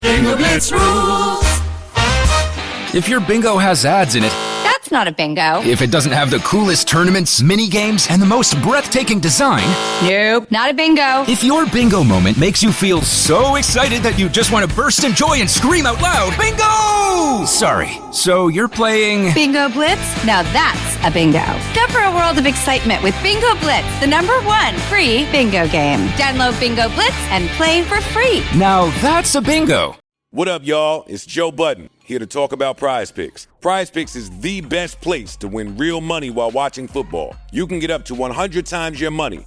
Bingo Blitz rules. If your bingo has ads in it, That's not a bingo. if it doesn't have the coolest tournaments, mini games, and the most breathtaking design, Nope, not a bingo. if your bingo moment makes you feel so excited that you just want to burst in joy and scream out loud, bingo! Sorry, so you're playing... Bingo Blitz? Now that's a bingo. Go for a world of excitement with Bingo Blitz, the #1 free bingo game. Download Bingo Blitz and play for free. Now that's a bingo. What up, y'all? It's Joe Budden, here to talk about Prize Picks. Prize Picks is the best place to win real money while watching football. You can get up to 100 times your money.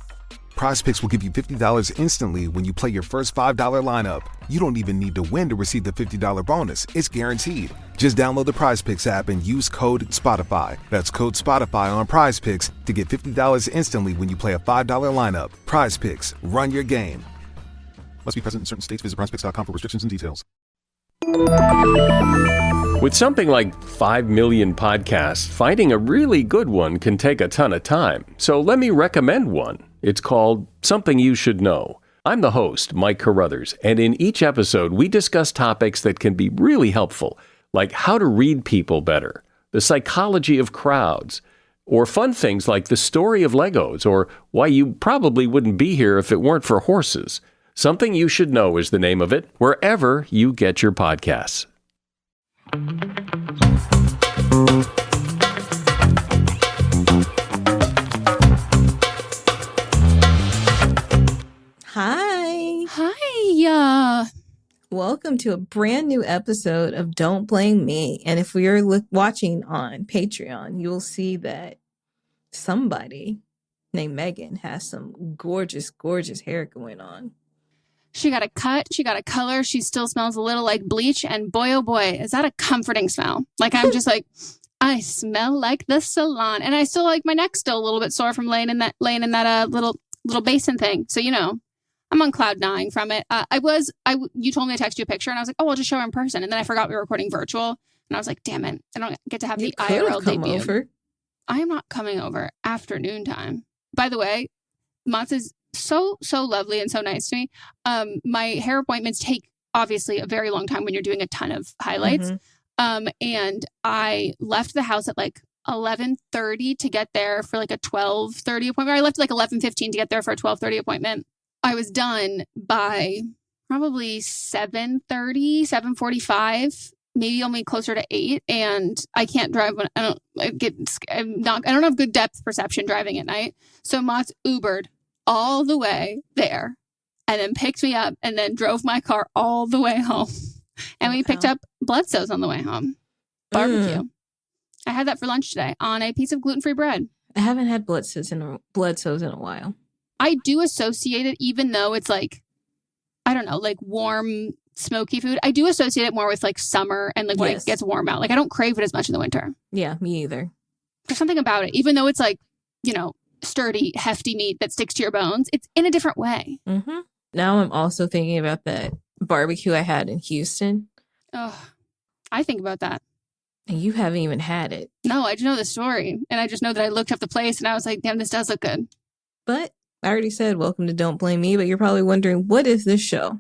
Prize Picks will give you $50 instantly when you play your first $5 lineup. You don't even need to win to receive the $50 bonus. It's guaranteed. Just download the Prize Picks app and use code SPOTIFY. That's code SPOTIFY on Prize Picks to get $50 instantly when you play a $5 lineup. Prize Picks. Run your game. Must be present in certain states. Visit prizepicks.com for restrictions and details. With something like 5 million podcasts, finding a really good one can take a ton of time. So let me recommend one. It's called Something You Should Know. I'm the host, Mike Carruthers, and in each episode, we discuss topics that can be really helpful, like how to read people better, the psychology of crowds, or fun things like the story of Legos, or why you probably wouldn't be here if it weren't for horses. Something You Should Know is the name of it, wherever you get your podcasts. Hi. Hi. Welcome to a brand new episode of Don't Blame Me. And if you're watching on Patreon, you'll see that somebody named Megan has some gorgeous, gorgeous hair going on. She got a cut. She got a color. She still smells a little like bleach. And boy, oh boy, is that a comforting smell. Like, I'm just like, I smell like the salon. And I still like my neck's still a little bit sore from laying in that little basin thing. So, you know, I'm on cloud 9 from it. You told me to text you a picture and I was like, oh, I'll just show her in person. And then I forgot we were recording virtual. And I was like, damn it. I don't get to have the IRL debut. Over. I am not coming over afternoon time. By the way, Mats is so lovely and so nice to me. My hair appointments take obviously a very long time when you're doing a ton of highlights. Mm-hmm. And I left the house at like 11:30 to get there for like a 12:30 appointment. I left like 11:15 to get there for a 12:30 appointment. I was done by probably 7:30, 7:45, maybe only closer to 8. And I can't drive when I don't have good depth perception driving at night. So Mott's Ubered all the way there and then picked me up and then drove my car all the way home. And we picked up Bloodsoes on the way home. Barbecue. I had that for lunch today on a piece of gluten-free bread. I haven't had Bloodsoes in a while. I do associate it, even though it's like, I don't know, like warm, smoky food. I do associate it more with like summer and like when it gets warm out. Like I don't crave it as much in the winter. Yeah, me either. There's something about it, even though it's like, you know, sturdy, hefty meat that sticks to your bones. It's in a different way. Mm-hmm. Now I'm also thinking about that barbecue I had in Houston. Oh, I think about that. And you haven't even had it. No, I just know the story. And I just know that I looked up the place and I was like, damn, this does look good. But I already said, welcome to Don't Blame Me. But you're probably wondering, what is this show?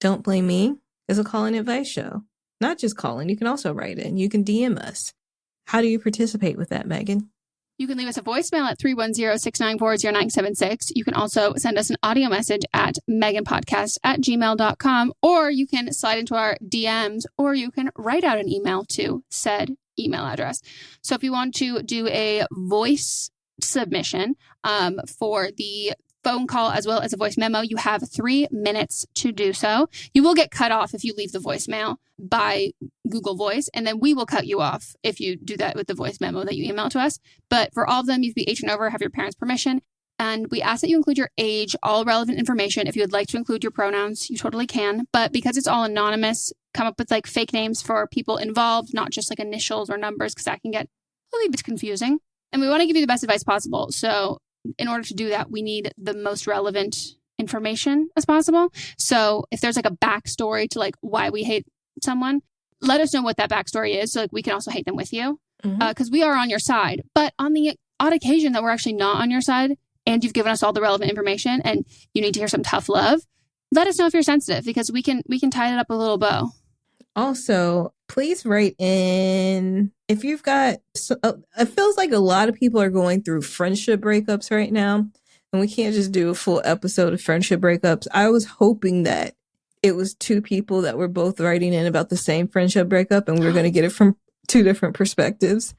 Don't Blame Me is a call and advice show. Not just calling. You can also write in. You can DM us. How do you participate with that, Megan? You can leave us a voicemail at 310-694-0976. You can also send us an audio message at meganpodcast@gmail.com, or you can slide into our DMs, or you can write out an email to said email address. So if you want to do a voice submission for the phone call as well as a voice memo, you have 3 minutes to do so. You will get cut off if you leave the voicemail by Google Voice, and then we will cut you off if you do that with the voice memo that you email to us. But for all of them, you have to be 18 and over, have your parents' permission. And we ask that you include your age, all relevant information. If you would like to include your pronouns, you totally can. But because it's all anonymous, come up with like fake names for people involved, not just like initials or numbers, because that can get a little bit confusing. And we want to give you the best advice possible. So in order to do that, we need the most relevant information as possible. So if there's like a backstory to like why we hate someone, let us know what that backstory is. So like we can also hate them with you, because we are on your side. But on the odd occasion that we're actually not on your side and you've given us all the relevant information and you need to hear some tough love, let us know if you're sensitive, because we can tie it up a little bow. Also, please write in if you've got, it feels like a lot of people are going through friendship breakups right now, and we can't just do a full episode of friendship breakups. I was hoping that it was two people that were both writing in about the same friendship breakup, and we were going to get it from two different perspectives.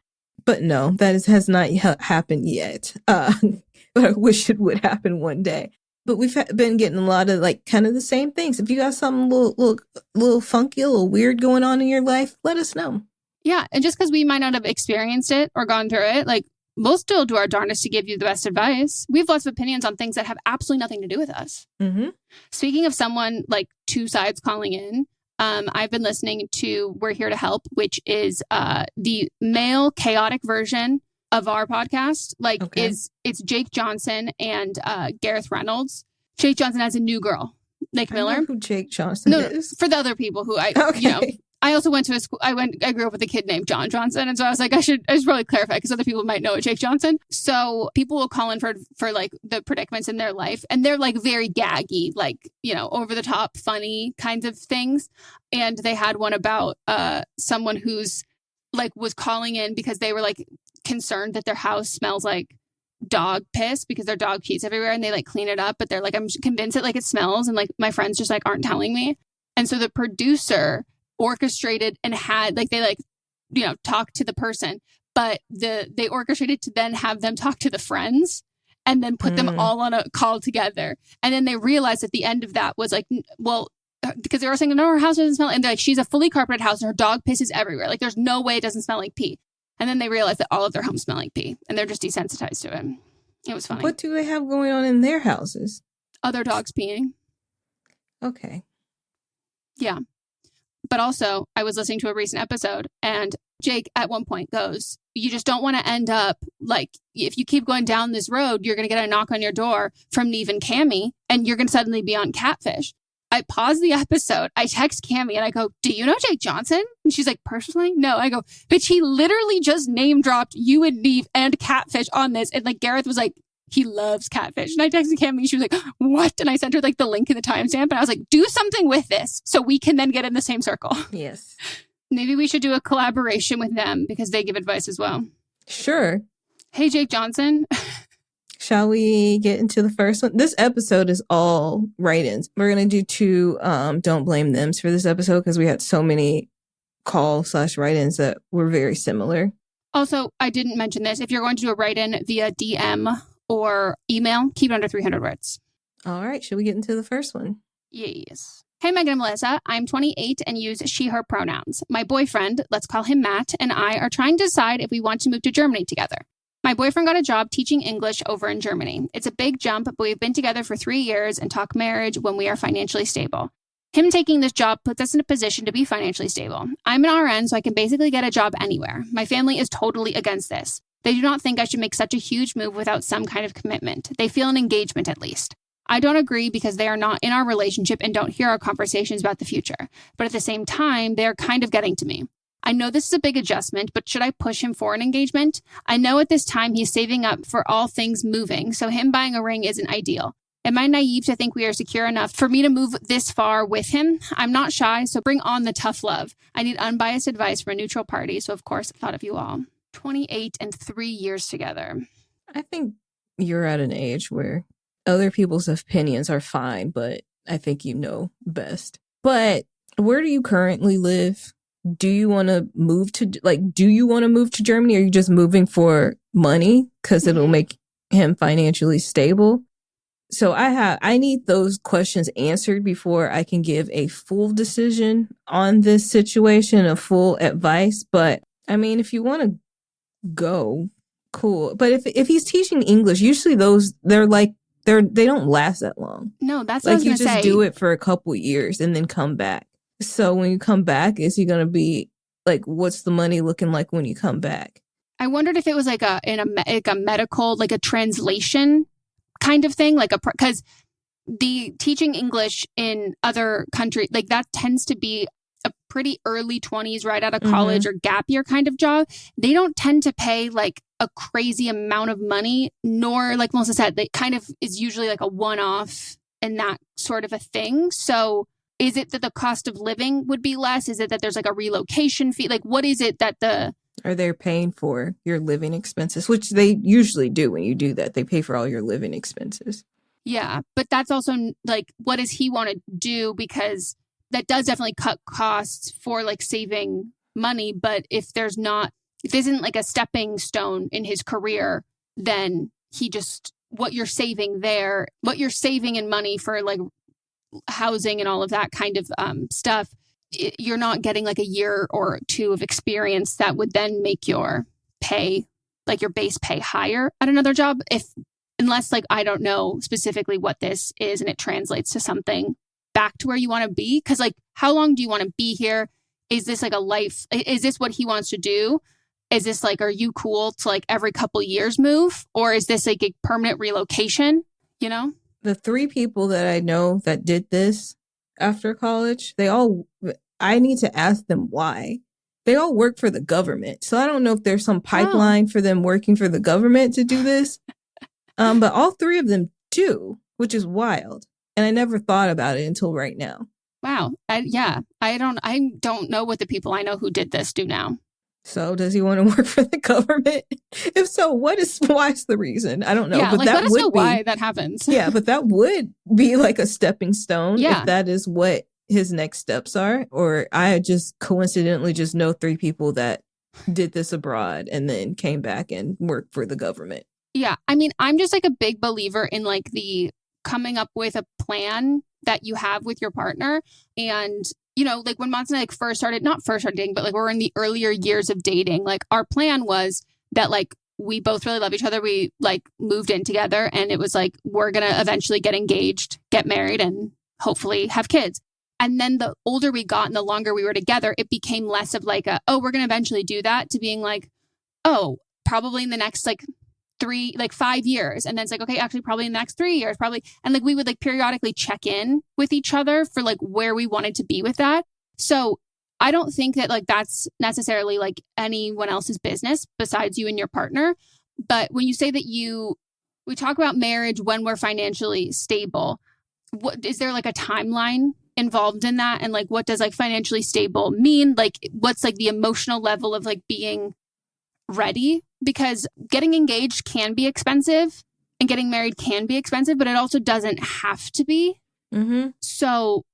But no, that has not happened yet. But I wish it would happen one day. But we've been getting a lot of like kind of the same things. If you got something little funky, a little weird going on in your life, let us know. Yeah. And just because we might not have experienced it or gone through it, like we'll still do our darndest to give you the best advice. We have lots of opinions on things that have absolutely nothing to do with us. Mm-hmm. Speaking of someone like two sides calling in, I've been listening to We're Here to Help, which is the male chaotic version of our podcast. Like it's Jake Johnson and Gareth Reynolds. Jake Johnson has a new girl, Nick Miller. I know who Jake Johnson is. For the other people who I also went to a school. I grew up with a kid named John Johnson, and so I was like, I should probably clarify because other people might know Jake Johnson. So people will call in for like the predicaments in their life, and they're like very gaggy, like over the top, funny kinds of things. And they had one about someone who's like was calling in because they were like concerned that their house smells like dog piss because their dog pees everywhere, and they like clean it up, but they're like, I'm convinced it like it smells, and like my friends just like aren't telling me. And so the producer orchestrated and had like they like talked to the person, but they orchestrated to then have them talk to the friends and then put them all on a call together. And then they realized at the end of that was like, well, because they were saying no, her house doesn't smell, and they're like, she's a fully carpeted house and her dog pisses everywhere, like there's no way it doesn't smell like pee. And then they realized that all of their homes smell like pee, and they're just desensitized to it. It was funny. What do they have going on in their houses? Other dogs peeing. Okay. Yeah. But also, I was listening to a recent episode, and Jake at one point goes, you just don't want to end up like, if you keep going down this road, you're going to get a knock on your door from Neve and Cammie, and you're going to suddenly be on Catfish. I pause the episode. I text Cammie and I go, do you know Jake Johnson? And she's like, personally? No. I go, bitch, he literally just name dropped you and Neve and Catfish on this. And like Gareth was like, he loves Catfish. And I texted Cammie. She was like, what? And I sent her like the link and the timestamp. And I was like, do something with this so we can then get in the same circle. Yes. Maybe we should do a collaboration with them because they give advice as well. Sure. Hey, Jake Johnson. Shall we get into the first one? This episode is all write-ins. We're going to do two Don't Blame Thems for this episode because we had so many call/write-ins that were very similar. Also, I didn't mention this. If you're going to do a write-in via DM or email, keep it under 300 words. All right. Should we get into the first one? Yes. Hey, Meghan and Melisa. I'm 28 and use she, her pronouns. My boyfriend, let's call him Matt, and I are trying to decide if we want to move to Germany together. My boyfriend got a job teaching English over in Germany. It's a big jump, but we've been together for 3 years and talk marriage when we are financially stable. Him taking this job puts us in a position to be financially stable. I'm an RN, so I can basically get a job anywhere. My family is totally against this. They do not think I should make such a huge move without some kind of commitment. They feel an engagement at least. I don't agree because they are not in our relationship and don't hear our conversations about the future. But at the same time, they are kind of getting to me. I know this is a big adjustment, but should I push him for an engagement? I know at this time he's saving up for all things moving, so him buying a ring isn't ideal. Am I naive to think we are secure enough for me to move this far with him? I'm not shy, so bring on the tough love. I need unbiased advice from a neutral party, so of course I thought of you all. 28 and 3 years together. I think you're at an age where other people's opinions are fine, but I think you know best. But where do you currently live? Do you want to move to Germany? Or are you just moving for money because it'll make him financially stable? So I need those questions answered before I can give a full decision on this situation, a full advice. But I mean, if you want to go, cool. But if he's teaching English, usually they don't last that long. No, that's what I was going to say. You just do it for a couple years and then come back. So when you come back, is he going to be like, what's the money looking like when you come back? I wondered if it was like a medical, like a translation kind of thing, because the teaching English in other countries, like that tends to be a pretty early 20s, right out of college or gap year kind of job. They don't tend to pay like a crazy amount of money, nor like Melissa said, they kind of is usually like a one-off and that sort of a thing. So is it that the cost of living would be less? Is it that there's like a relocation fee? Like, what is it that Or they're paying for your living expenses, which they usually do when you do that. They pay for all your living expenses. Yeah, but that's also like, what does he want to do? Because that does definitely cut costs for like saving money. But if this isn't like a stepping stone in his career, then what you're saving in money for like housing and all of that kind of stuff, you're not getting like a year or two of experience that would then make your pay, like your base pay, higher at another job. Unless like, I don't know specifically what this is and it translates to something back to where you want to be. Cause like, how long do you want to be here? Is this like a life? Is this what he wants to do? Is this like, are you cool to like every couple years move? Or is this like a permanent relocation? You know? The 3 people that I know that did this after college, I need to ask them why. They all work for the government. So I don't know if there's some pipeline for them working for the government to do this. But all 3 of them do, which is wild. And I never thought about it until right now. Wow. I don't know what the people I know who did this do now. So does he want to work for the government? If so, why is the reason? I don't know. Yeah, but like, that let us would know be, why that happens. Yeah, but that would be like a stepping stone if that is what his next steps are. Or I just coincidentally just know 3 people that did this abroad and then came back and worked for the government. Yeah. I mean, I'm just like a big believer in like the coming up with a plan that you have with your partner. And you know, like when Mons and I like not first started dating, but like we're in the earlier years of dating, like our plan was that like we both really love each other. We like moved in together and it was like, we're going to eventually get engaged, get married and hopefully have kids. And then the older we got and the longer we were together, it became less of like we're going to eventually do that to being like, oh, probably in the next like 5 years. And then it's like, okay, actually probably in the next 3 years, probably. And like, we would like periodically check in with each other for like where we wanted to be with that. So I don't think that like that's necessarily like anyone else's business besides you and your partner. But when you say that we talk about marriage when we're financially stable, what is there like a timeline involved in that? And like, what does like financially stable mean? Like, what's like the emotional level of like being ready? Because getting engaged can be expensive and getting married can be expensive, but it also doesn't have to be. Mm-hmm. So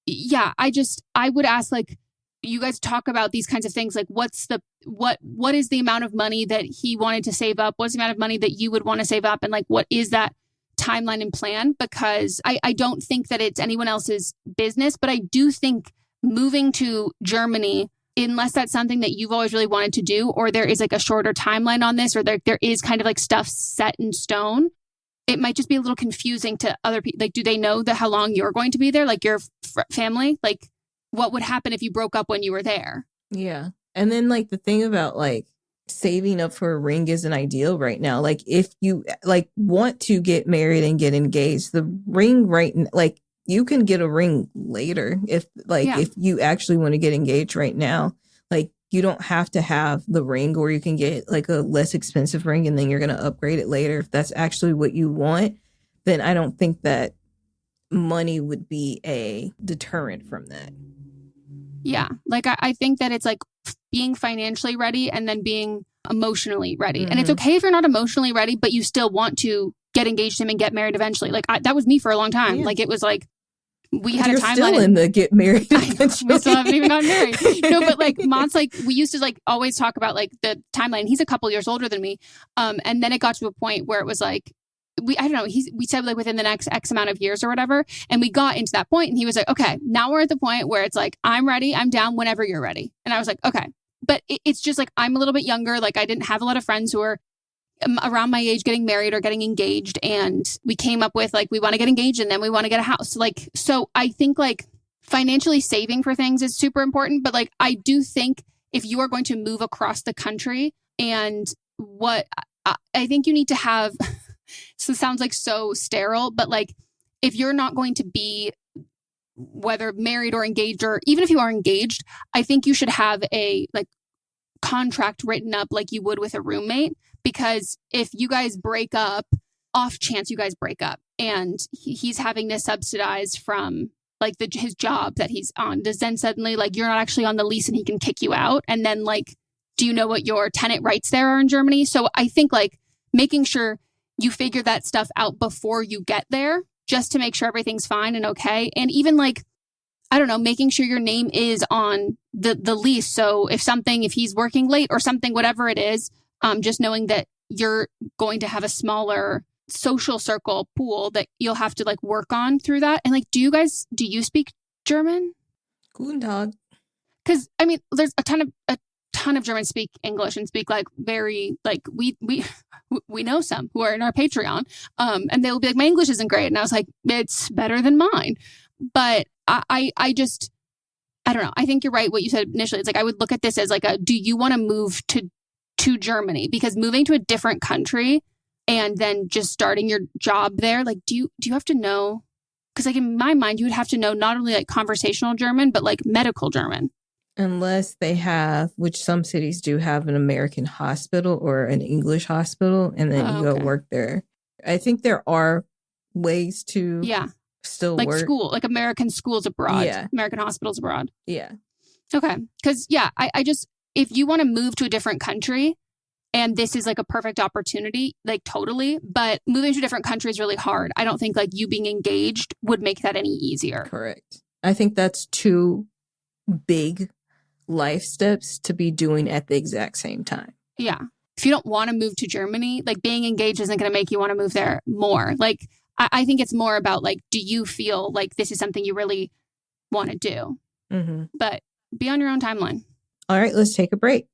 yeah, I would ask like, you guys talk about these kinds of things. Like what is the amount of money that he wanted to save up? What's the amount of money that you would want to save up? And like, what is that timeline and plan? Because I don't think that it's anyone else's business, but I do think moving to Germany, unless that's something that you've always really wanted to do, or there is like a shorter timeline on this, or there is kind of like stuff set in stone, it might just be a little confusing to other people. Like, do they know how long you're going to be there? Like your family? Like what would happen if you broke up when you were there? Yeah. And then like the thing about like saving up for a ring isn't ideal right now. Like if you like want to get married and get engaged, the ring like you can get a ring later if you actually want to get engaged right now. Like you don't have to have the ring, or you can get like a less expensive ring and then you're going to upgrade it later. If that's actually what you want, then I don't think that money would be a deterrent from that. Yeah. Like I think that it's like being financially ready and then being emotionally ready. Mm-hmm. And it's okay if you're not emotionally ready, but you still want to get engaged to him and get married eventually. Like that was me for a long time. Yeah. like it was like, we had a timeline. Still in the get married. We still haven't even gotten married. No, but like Mott's like, we used to like always talk about like the timeline. He's a couple years older than me. And then it got to a point where it was like, we said like within the next X amount of years or whatever. And we got into that point and he was like, okay, now we're at the point where it's like, I'm ready. I'm down whenever you're ready. And I was like, okay. But it's just like, I'm a little bit younger. Like I didn't have a lot of friends who are around my age getting married or getting engaged. And we came up with like, we want to get engaged and then we want to get a house. Like, so I think like financially saving for things is super important. But like, I do think if you are going to move across the country, and what I think you need to have, so it sounds like so sterile, but like, if you're not going to be, whether married or engaged, or even if you are engaged, I think you should have a like contract written up like you would with a roommate. Because if you guys break up off chance you guys break up and he's having this subsidized from like his job that he's on, does then suddenly like you're not actually on the lease and he can kick you out? And then like, do you know what your tenant rights there are in Germany? So I think like making sure you figure that stuff out before you get there, just to make sure everything's fine and okay. And even like, I don't know, making sure your name is on the lease. So if he's working late or something, whatever it is, just knowing that you're going to have a smaller social circle pool that you'll have to like work on through that. And like, do you speak German? Guten Tag. Because I mean, there's a ton of Germans speak English and speak like very like we know some who are in our Patreon, and they'll be like, my English isn't great, and I was like, it's better than mine. But I don't know. I think you're right. What you said initially, it's like I would look at this as like do you want to move to Germany? Because moving to a different country and then just starting your job there, like do you have to know? Because like in my mind, you would have to know not only like conversational German, but like medical German. Unless they have, which some cities do have, an American hospital or an English hospital, and then you go work there. I think there are ways to still like work. School, like American schools abroad, American hospitals abroad. Yeah. Okay. Because I just, if you want to move to a different country and this is like a perfect opportunity, like totally, but moving to a different country is really hard. I don't think like you being engaged would make that any easier. Correct. I think that's too big life steps to be doing at the exact same time. Yeah. If you don't want to move to Germany, like being engaged isn't going to make you want to move there more. Like, I think it's more about like, do you feel like this is something you really want to do? Mm-hmm. But be on your own timeline. All right, let's take a break.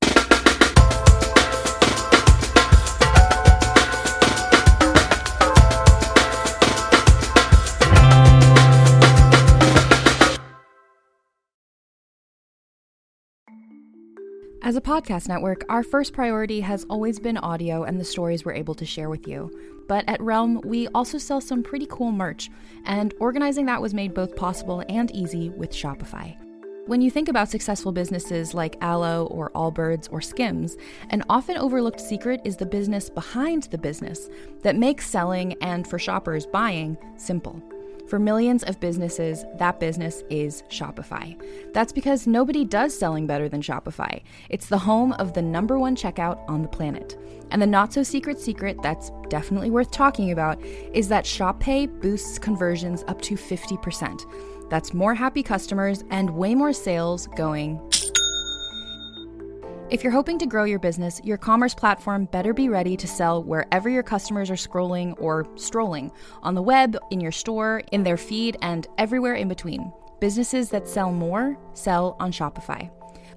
As a podcast network, our first priority has always been audio and the stories we're able to share with you. But at Realm, we also sell some pretty cool merch, and organizing that was made both possible and easy with Shopify. When you think about successful businesses like Aloe or Allbirds or Skims, an often overlooked secret is the business behind the business that makes selling and, for shoppers, buying simple. For millions of businesses, that business is Shopify. That's because nobody does selling better than Shopify. It's the home of the #1 checkout on the planet. And the not-so-secret secret that's definitely worth talking about is that Shop Pay boosts conversions up to 50%. That's more happy customers and way more sales going. If you're hoping to grow your business, your commerce platform better be ready to sell wherever your customers are scrolling or strolling, on the web, in your store, in their feed, and everywhere in between. Businesses that sell more, sell on Shopify.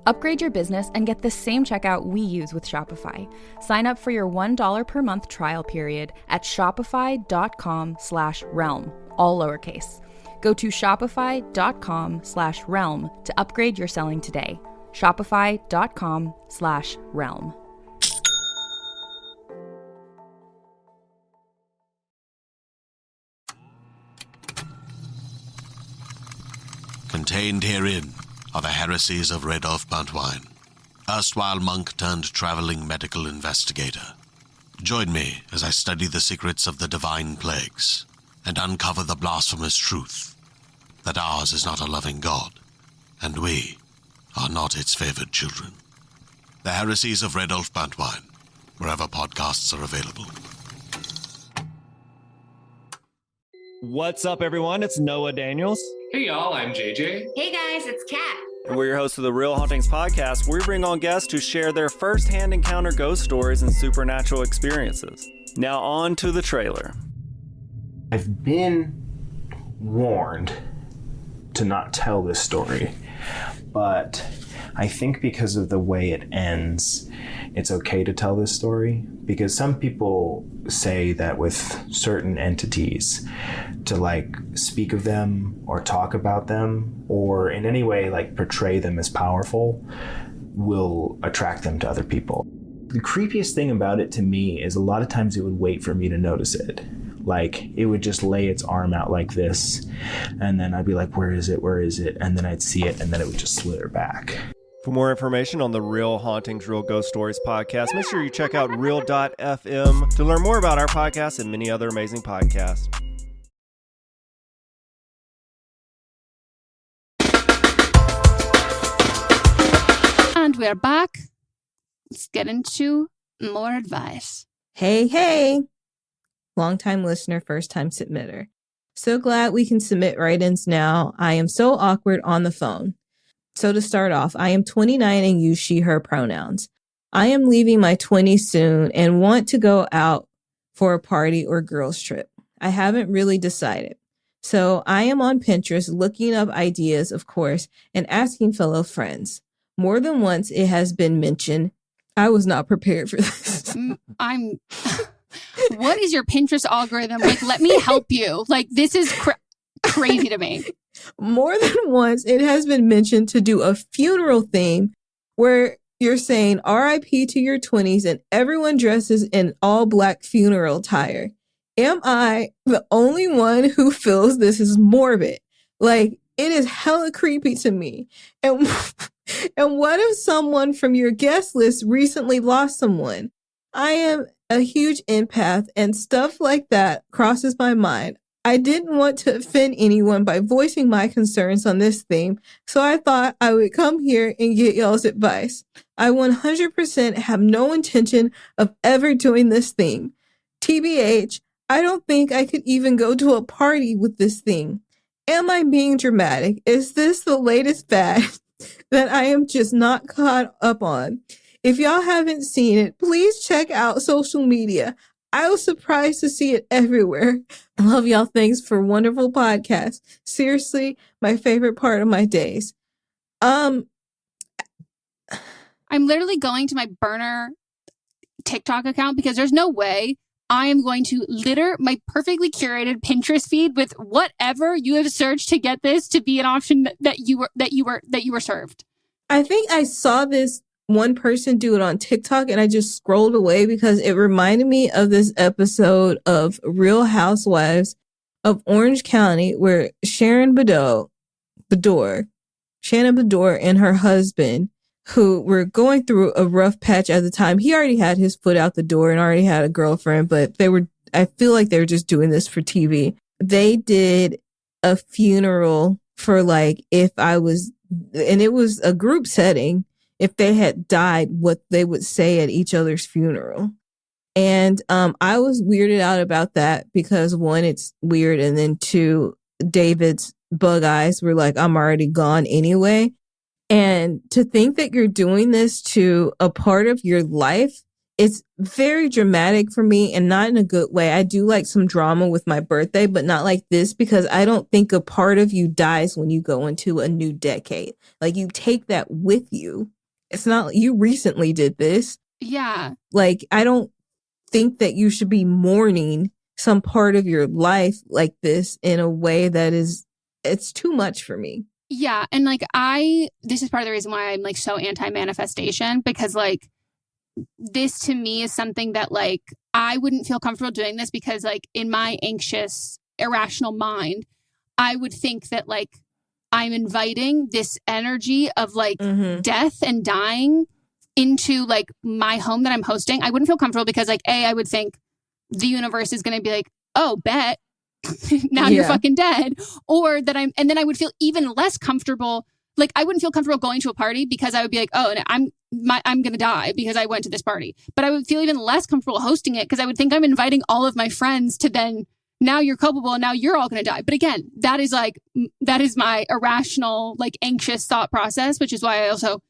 Upgrade your business and get the same checkout we use with Shopify. Sign up for your $1 per month trial period at shopify.com/realm, all lowercase. Go to shopify.com/realm to upgrade your selling today. Shopify.com/realm. Contained herein are the heresies of Radolf Buntwine, erstwhile monk turned traveling medical investigator. Join me as I study the secrets of the divine plagues and uncover the blasphemous truth that ours is not a loving God, and we are not its favored children. The heresies of Radolf Buntwine, wherever podcasts are available. What's up, everyone? It's Noah Daniels. Hey, y'all. I'm JJ. Hey, guys. It's Kat. And we're your hosts of the Real Hauntings podcast, where we bring on guests who share their first-hand encounter ghost stories and supernatural experiences. Now on to the trailer. I've been warned to not tell this story, but I think because of the way it ends, it's okay to tell this story, because some people say that with certain entities, to like speak of them or talk about them or in any way like portray them as powerful will attract them to other people. The creepiest thing about it to me is a lot of times it would wait for me to notice it. Like, it would just lay its arm out like this, and then I'd be like, where is it? Where is it? And then I'd see it, and then it would just slither back. For more information on the Real Hauntings, Real Ghost Stories podcast, make sure you check out real.fm to learn more about our podcast and many other amazing podcasts. And we're back. Let's get into more advice. Hey. Long-time listener, first-time submitter. So glad we can submit write-ins now. I am so awkward on the phone. So to start off, I am 29 and use she, her pronouns. I am leaving my 20s soon and want to go out for a party or girls trip. I haven't really decided. So I am on Pinterest looking up ideas, of course, and asking fellow friends. More than once it has been mentioned. I was not prepared for this. What is your Pinterest algorithm? Like, let me help you. Like, this is crazy to me. More than once, it has been mentioned to do a funeral theme where you're saying RIP to your 20s and everyone dresses in all black funeral attire. Am I the only one who feels this is morbid? Like, it is hella creepy to me. And what if someone from your guest list recently lost someone? I am a huge empath and stuff like that crosses my mind. I didn't want to offend anyone by voicing my concerns on this theme, so I thought I would come here and get y'all's advice. I 100% have no intention of ever doing this theme. TBH, I don't think I could even go to a party with this theme. Am I being dramatic? Is this the latest fad that I am just not caught up on? If y'all haven't seen it, please check out social media. I was surprised to see it everywhere. I love y'all. Thanks for a wonderful podcast. Seriously, my favorite part of my days. I'm literally going to my burner TikTok account because there's no way I am going to litter my perfectly curated Pinterest feed with whatever you have searched to get this to be an option that you were served. I think I saw this one person do it on TikTok and I just scrolled away because it reminded me of this episode of Real Housewives of Orange County where Shannon Beador and her husband, who were going through a rough patch at the time. He already had his foot out the door and already had a girlfriend, but I feel like they were just doing this for TV. They did a funeral for and it was a group setting. If they had died, what they would say at each other's funeral. And I was weirded out about that because one, it's weird. And then two, David's bug eyes were like, I'm already gone anyway. And to think that you're doing this to a part of your life, it's very dramatic for me and not in a good way. I do like some drama with my birthday, but not like this because I don't think a part of you dies when you go into a new decade. Like you take that with you. It's not like you recently did this. Yeah. Like, I don't think that you should be mourning some part of your life like this in a way that it's too much for me. Yeah. And this is part of the reason why I'm like so anti-manifestation because like this to me is something that like I wouldn't feel comfortable doing this because like in my anxious, irrational mind, I would think that like I'm inviting this energy of like death and dying into like my home that I'm hosting. I wouldn't feel comfortable because like, I would think the universe is going to be like, oh, bet now you're fucking dead. Or that and then I would feel even less comfortable. Like I wouldn't feel comfortable going to a party because I would be like, oh, I'm going to die because I went to this party. But I would feel even less comfortable hosting it because I would think I'm inviting all of my friends to then now you're culpable and now you're all going to die. But again, that is my irrational, like anxious thought process, which is why I also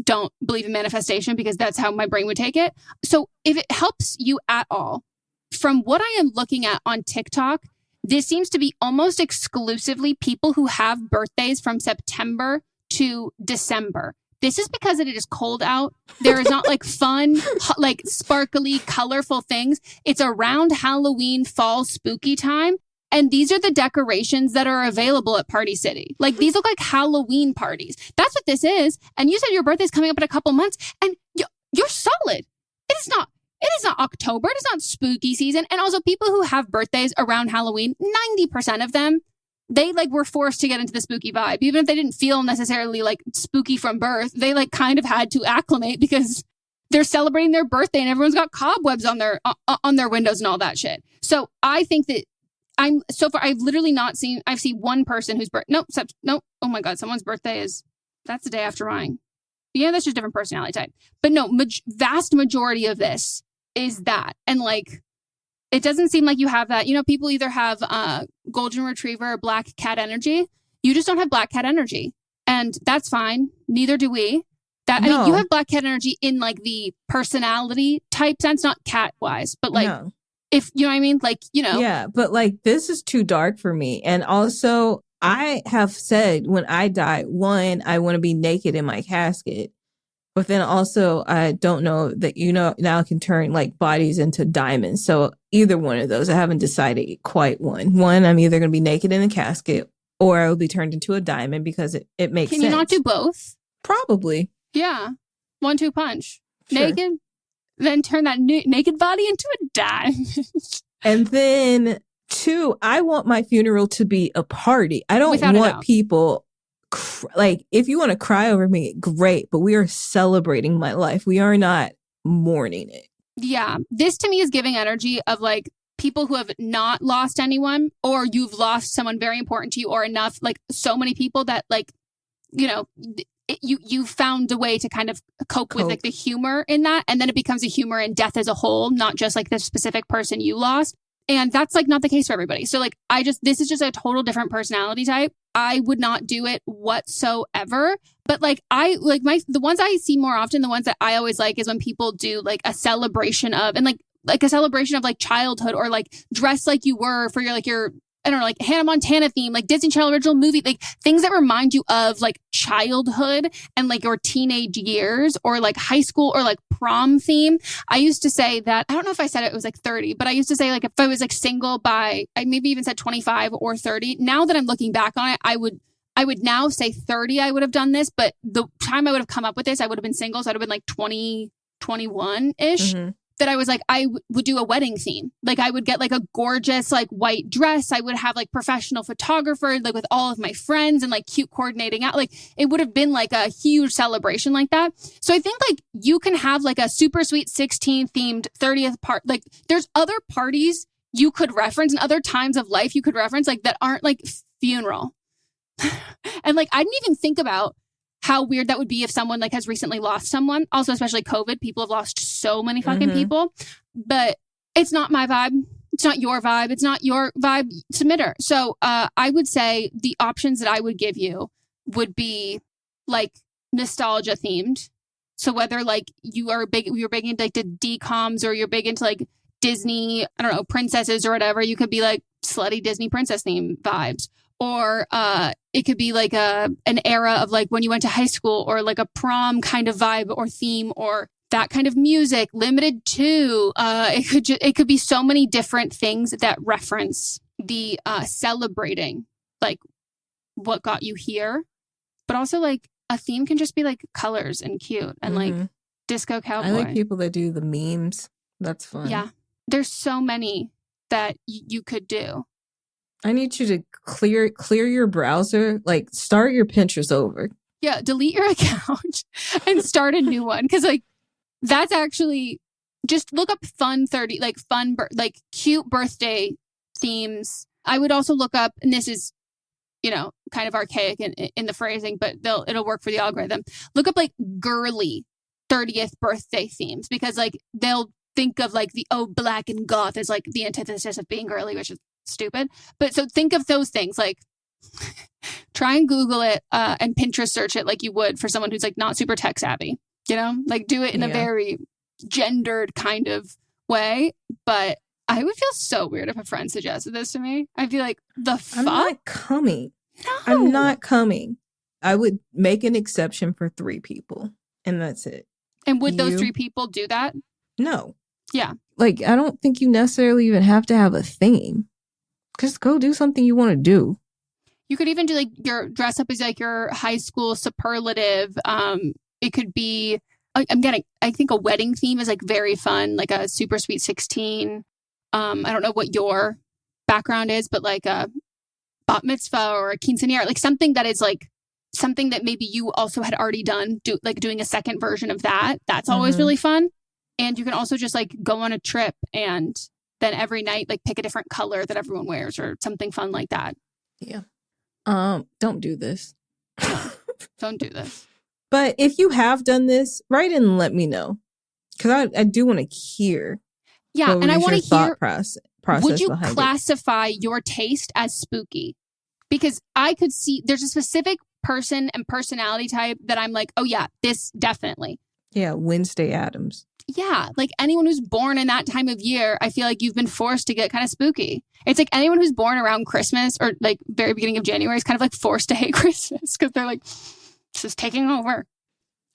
don't believe in manifestation because that's how my brain would take it. So if it helps you at all, from what I am looking at on TikTok, this seems to be almost exclusively people who have birthdays from September to December. This is because it is cold out. There is not like fun, like sparkly, colorful things. It's around Halloween, fall, spooky time. And these are the decorations that are available at Party City. Like these look like Halloween parties. That's what this is. And you said your birthday's coming up in a couple months and you're solid. It is not October. It is not spooky season. And also people who have birthdays around Halloween, 90% of them they like were forced to get into the spooky vibe. Even if they didn't feel necessarily like spooky from birth, they like kind of had to acclimate because they're celebrating their birthday and everyone's got cobwebs on their windows and all that shit. So I think that I've literally not seen, I've seen one person whose oh my God, someone's birthday that's the day after mine. Yeah, that's just a different personality type. But no, vast majority of this is that. And like, it doesn't seem like you have that. You know, people either have golden retriever or black cat energy. You just don't have black cat energy. And that's fine. Neither do we. I mean, you have black cat energy in like the personality type sense, not cat wise, but like, if you know what I mean? Like, you know. Yeah, but like, this is too dark for me. And also, I have said when I die, one, I want to be naked in my casket. But then also, I don't know that, you know, now can turn like bodies into diamonds. So either one of those, I haven't decided quite one. One, I'm either going to be naked in a casket or I will be turned into a diamond because it makes sense. Can you not do both? Probably. Yeah. 1-2 punch. Sure. Naked, then turn that naked body into a diamond. And then 2, I want my funeral to be a party. I don't Without want people like, if you want to cry over me, great, but we are celebrating my life. We are not mourning it. Yeah. This to me is giving energy of like people who have not lost anyone, or you've lost someone very important to you, or enough, like so many people that like, you know, you found a way to kind of cope with like the humor in that. And then it becomes a humor in death as a whole, not just like the specific person you lost. And that's like not the case for everybody. So like, this is just a total different personality type. I would not do it whatsoever. But like, the ones I see more often, the ones that I always like is when people do like a celebration of, and like a celebration of like childhood, or like dress like you were for your I don't know, like Hannah Montana theme, like Disney Channel original movie, like things that remind you of like childhood and like your teenage years, or like high school, or like prom theme. I used to say that, I don't know if I said it was like 30, but I used to say like if I was like single by, I maybe even said 25 or 30. Now that I'm looking back on it, I would now say 30 I would have done this, but the time I would have come up with this, I would have been single. So I would have been like 20, 21-ish. Mm-hmm. That I was like, I would do a wedding theme. Like I would get like a gorgeous like white dress. I would have like professional photographer, like with all of my friends, and like cute coordinating out. Like it would have been like a huge celebration like that. So I think like you can have like a super sweet 16 themed 30th part. Like there's other parties you could reference and other times of life you could reference like that aren't like funeral. And like, I didn't even think about how weird that would be if someone like has recently lost someone. Also, especially COVID, people have lost so many fucking people. But it's not my vibe. It's not your vibe. It's not your vibe, submitter. So I would say the options that I would give you would be like nostalgia themed. So whether like you're big into like the DComs, or you're big into like Disney, I don't know, princesses or whatever, you could be like slutty Disney princess theme vibes. Or it could be like an era of like when you went to high school, or like a prom kind of vibe or theme, or that kind of music. Limited to it could be so many different things that reference the celebrating like what got you here. But also like a theme can just be like colors and cute and like disco cowboy. I like people that do the memes. That's fun. Yeah, there's so many that you could do. I need you to clear your browser, like start your Pinterest over. Yeah, delete your account and start a new one. Because like that's actually, just look up fun 30, like fun, like cute birthday themes. I would also look up, and this is, you know, kind of archaic in the phrasing, but it'll work for the algorithm. Look up like girly 30th birthday themes, because like they'll think of like the black and goth as like the antithesis of being girly, which is stupid. But so think of those things, like try and Google it and Pinterest search it like you would for someone who's like not super tech savvy, you know, like do it in a very gendered kind of way. But I would feel so weird if a friend suggested this to me. I'd be like, the fuck? I'm not coming. No. I'm not coming. I would make an exception for 3 people, and that's it. And would those 3 people do that? No. Yeah. Like, I don't think you necessarily even have to have a theme. Just go do something you want to do. You could even do like your dress up as like your high school superlative. It could be, I think a wedding theme is like very fun, like a super sweet 16. I don't know what your background is, but like a bat mitzvah or a quinceanera, like something that is like something that maybe you also had already done, doing a second version of that. That's always really fun. And you can also just like go on a trip and then every night like pick a different color that everyone wears or something fun like that. Yeah. Don't do this. No, don't do this. But if you have done this, write in and let me know. Because I do want to hear. Yeah, and I want to hear, process would you behind classify your taste as spooky? Because I could see there's a specific person and personality type that I'm like, oh yeah, this definitely. Yeah, Wednesday Addams. Yeah, like anyone who's born in that time of year, I feel like you've been forced to get kind of spooky. It's like anyone who's born around Christmas or like very beginning of January is kind of like forced to hate Christmas because they're like, this is taking over.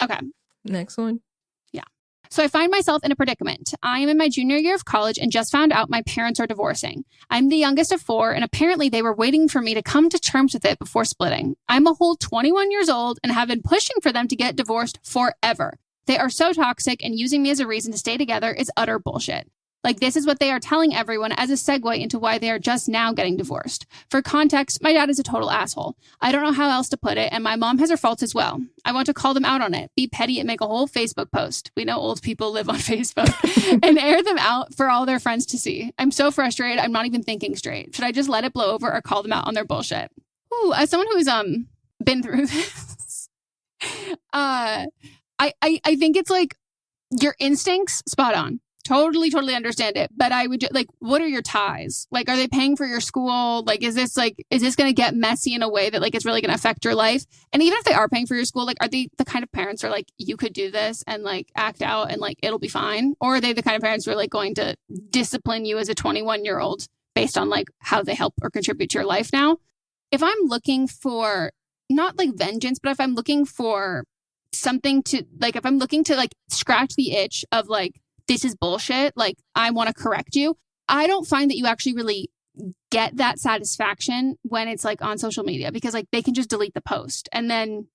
Okay. Next one. Yeah. So I find myself in a predicament. I am in my junior year of college and just found out my parents are divorcing. I'm the youngest of 4, and apparently they were waiting for me to come to terms with it before splitting. I'm a whole 21 years old and have been pushing for them to get divorced forever. They are so toxic, and using me as a reason to stay together is utter bullshit. Like, this is what they are telling everyone as a segue into why they are just now getting divorced. For context, my dad is a total asshole. I don't know how else to put it, and my mom has her faults as well. I want to call them out on it, be petty, and make a whole Facebook post. We know old people live on Facebook. And air them out for all their friends to see. I'm so frustrated, I'm not even thinking straight. Should I just let it blow over or call them out on their bullshit? Ooh, as someone who's been through this, I think it's like your instincts, spot on. Totally understand it. But I would like, what are your ties? Like, are they paying for your school? Like, is this going to get messy in a way that like it's really going to affect your life? And even if they are paying for your school, like, are they the kind of parents who are like, you could do this and like act out and like, it'll be fine? Or are they the kind of parents who are like going to discipline you as a 21-year-old based on like how they help or contribute to your life now? If I'm looking for not like vengeance, but if I'm looking for something to like, if I'm looking to like scratch the itch of like, this is bullshit, like I want to correct you, I don't find that you actually really get that satisfaction when it's like on social media, because like they can just delete the post and then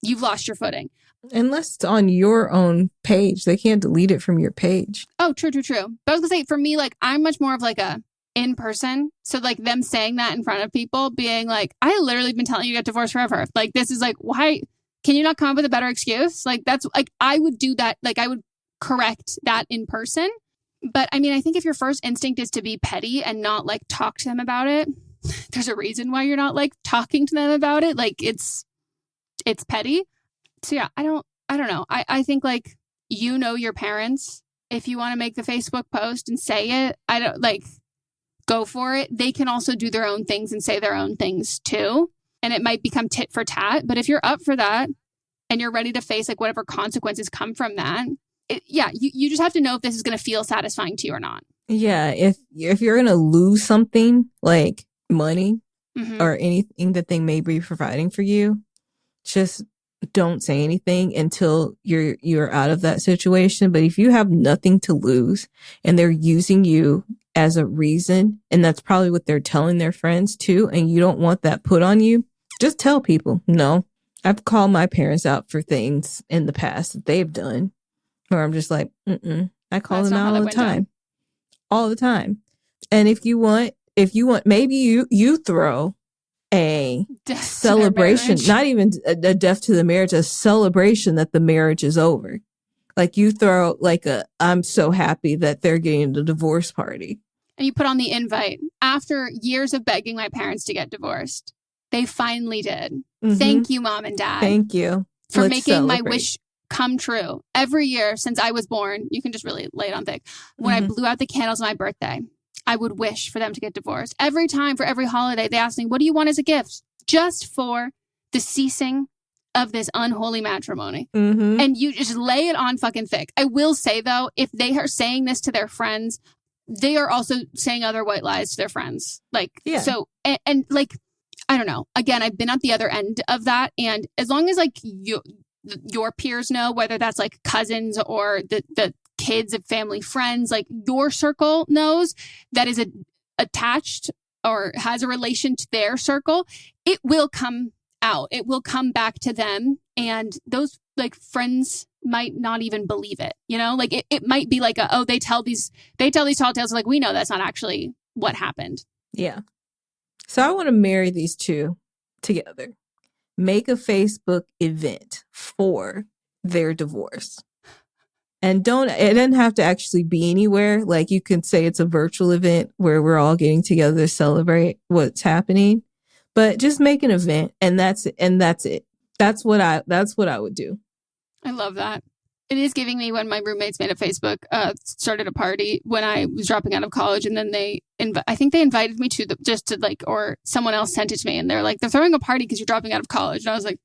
you've lost your footing. Unless it's on your own page, they can't delete it from your page. Oh, true. But I was gonna say, for me, like I'm much more of like a in person. So like them saying that in front of people, being like, I literally been telling you to get divorced forever. Like, this is like, why can you not come up with a better excuse? Like, that's like, I would do that. Like, I would correct that in person. But I mean, I think if your first instinct is to be petty and not like talk to them about it, there's a reason why you're not like talking to them about it. Like it's petty. So yeah, I don't know. I think like, you know, your parents, if you want to make the Facebook post and say it, I don't like, go for it. They can also do their own things and say their own things too. And it might become tit for tat. But if you're up for that and you're ready to face like whatever consequences come from that, you just have to know if this is going to feel satisfying to you or not. Yeah, if you're going to lose something like money or anything that they may be providing for you, just don't say anything until you're out of that situation. But if you have nothing to lose and they're using you as a reason, and that's probably what they're telling their friends too, and you don't want that put on you, just tell people, no. I've called my parents out for things in the past that they've done. Or I'm just like, I call them out all the time. All the time. And if you want, maybe you throw a celebration, not even a death to the marriage, a celebration that the marriage is over. Like you throw like I'm so happy that they're getting the divorce party. And you put on the invite. After years of begging my parents to get divorced, they finally did. Thank you, Mom and Dad. Thank you. For Let's making celebrate. my wish come true. Every year since I was born, you can just really lay it on thick. When I blew out the candles on my birthday, I would wish for them to get divorced. Every time, for every holiday, they asked me, what do you want as a gift? Just for the ceasing of this unholy matrimony. And you just lay it on fucking thick. I will say, though, if they are saying this to their friends, they are also saying other white lies to their friends. Like, so, and like, I don't know. Again, I've been at the other end of that. And as long as like your peers know, whether that's like cousins or the kids of family friends, like your circle knows that is attached or has a relation to their circle, it will come out. It will come back to them. And those like friends might not even believe it, you know, like it might be like, they tell these tall tales. Like, we know that's not actually what happened. Yeah. So I want to marry these two together. Make a Facebook event for their divorce. And it doesn't have to actually be anywhere. Like, you can say it's a virtual event where we're all getting together to celebrate what's happening. But just make an event, and that's it. That's what I would do. I love that. It is giving me when my roommates made a Facebook, started a party when I was dropping out of college, and then I think they invited me to or someone else sent it to me, and they're like, they're throwing a party because you're dropping out of college, and I was like,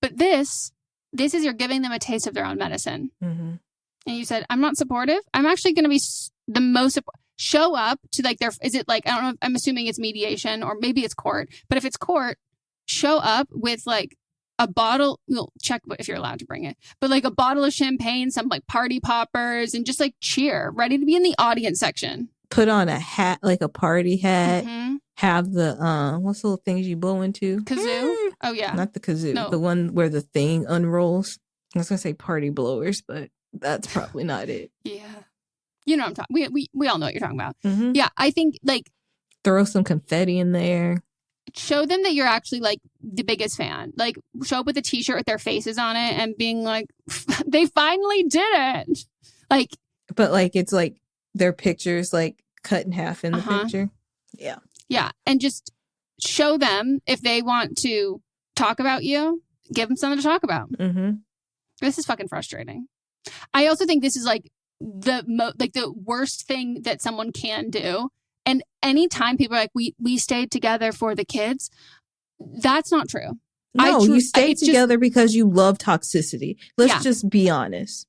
but this is you're giving them a taste of their own medicine. Mm-hmm. And you said, I'm not supportive. I'm actually going to be the most show up to like their. Is it like, I don't know. I'm assuming it's mediation or maybe it's court, but if it's court, show up with like a bottle, we'll check if you're allowed to bring it, but like a bottle of champagne, some like party poppers, and just like cheer, ready to be in the audience section. Put on a hat, like a party hat. Mm-hmm. Have the, what's the little things you blow into? Kazoo? Oh, yeah. Not the kazoo. No. The one where the thing unrolls. I was going to say party blowers, but that's probably not it. Yeah. You know what I'm talking. We all know what you're talking about. Mm-hmm. Yeah, I think like. Throw some confetti in there. Show them that you're actually like the biggest fan. Like, show up with a t-shirt with their faces on it and being like, they finally did it. Like, but like it's like their pictures like cut in half in the picture. Yeah. Yeah. And just show them if they want to talk about you, give them something to talk about. Mm-hmm. This is fucking frustrating. I also think this is like the worst thing that someone can do. And anytime people are like, we stayed together for the kids, that's not true. No, you stayed together because you love toxicity. Let's just be honest.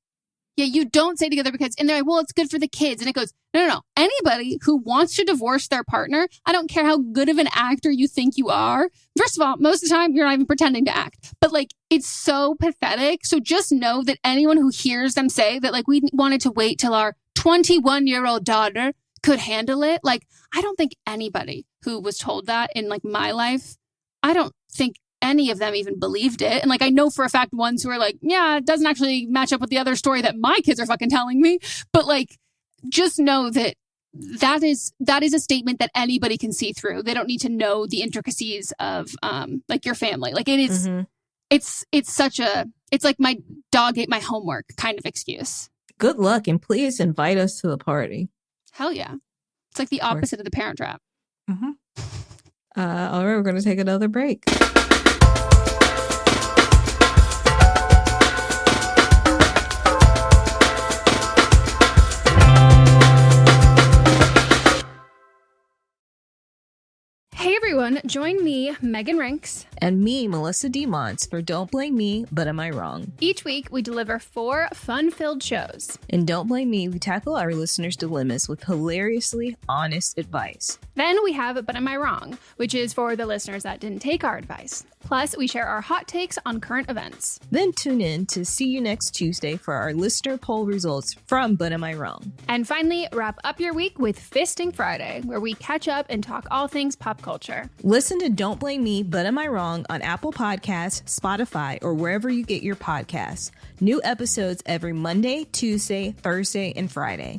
Yeah, you don't stay together because, and they're like, well, it's good for the kids. And it goes, no. Anybody who wants to divorce their partner, I don't care how good of an actor you think you are. First of all, most of the time, you're not even pretending to act. But like, it's so pathetic. So just know that anyone who hears them say that, like, we wanted to wait till our 21-year-old daughter could handle it. Like, I don't think anybody who was told that in like my life, I don't think any of them even believed it. And like, I know for a fact ones who are like, yeah, it doesn't actually match up with the other story that my kids are fucking telling me. But like, just know that that is a statement that anybody can see through. They don't need to know the intricacies of like your family. Like, it is, it's like my dog ate my homework kind of excuse. Good luck, and please invite us to the party. Hell yeah. It's like the opposite of the Parent Trap. Mm-hmm. All right, we're going to take another break. Hey everyone, join me, Megan Rinks. And me, Melissa DeMonts, for Don't Blame Me, But Am I Wrong? Each week, we deliver 4 fun-filled shows. In Don't Blame Me, we tackle our listeners' dilemmas with hilariously honest advice. Then we have But Am I Wrong, which is for the listeners that didn't take our advice. Plus, we share our hot takes on current events. Then tune in to See You Next Tuesday for our listener poll results from But Am I Wrong? And finally, wrap up your week with Fisting Friday, where we catch up and talk all things pop culture. Listen to Don't Blame Me, But Am I Wrong on Apple Podcasts, Spotify, or wherever you get your podcasts. New episodes every Monday, Tuesday, Thursday, and Friday.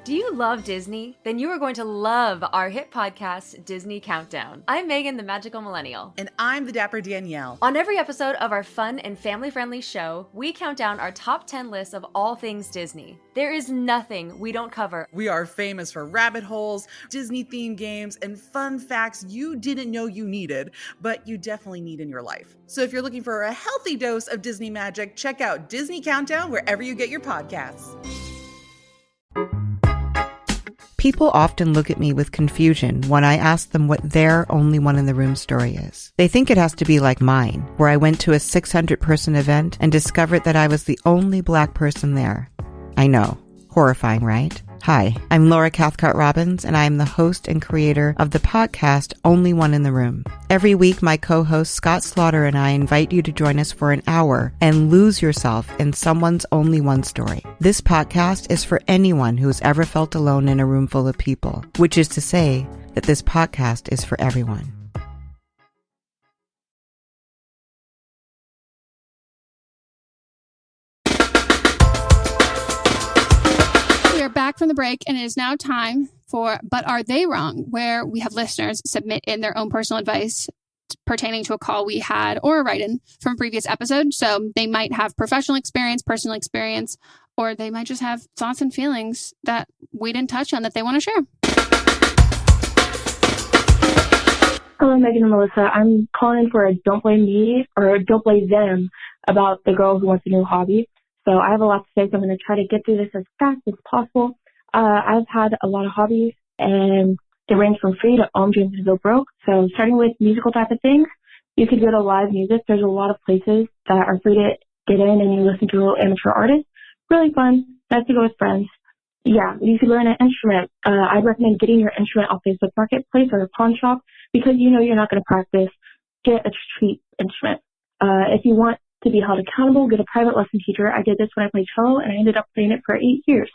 Do you love Disney? Then you are going to love our hit podcast, Disney Countdown. I'm Megan, the Magical Millennial. And I'm the Dapper Danielle. On every episode of our fun and family-friendly show, we count down our top 10 lists of all things Disney. There is nothing we don't cover. We are famous for rabbit holes, Disney-themed games, and fun facts you didn't know you needed, but you definitely need in your life. So if you're looking for a healthy dose of Disney magic, check out Disney Countdown wherever you get your podcasts. People often look at me with confusion when I ask them what their only one in the room story is. They think it has to be like mine, where I went to a 600-person event and discovered that I was the only Black person there. I know. Horrifying, right? Hi, I'm Laura Cathcart-Robbins, and I am the host and creator of the podcast Only One in the Room. Every week, my co-host Scott Slaughter and I invite you to join us for an hour and lose yourself in someone's only one story. This podcast is for anyone who has ever felt alone in a room full of people, which is to say that this podcast is for everyone. back from the break, and it is now time for But Are They Wrong?, where we have listeners submit in their own personal advice pertaining to a call we had or a write-in from a previous episode. So they might have professional experience, personal experience, or they might just have thoughts and feelings that we didn't touch on that they want to share. Hello, Meghan and Melisa. I'm calling for a don't blame me or don't blame them about the girl who wants a new hobby. So I have a lot to say, so I'm going to try to get through this as fast as possible. I've had a lot of hobbies, and they range from free to own dreams to go broke. So starting with musical type of things, you could go to live music. There's a lot of places that are free to get in, and you listen to amateur artists. Really fun. Nice to go with friends. Yeah, you could learn an instrument. I'd recommend getting your instrument off Facebook Marketplace or a pawn shop because you know you're not going to practice. Get a cheap instrument. If you want to be held accountable, get a private lesson teacher. I did this when I played cello, and I ended up playing it for 8 years.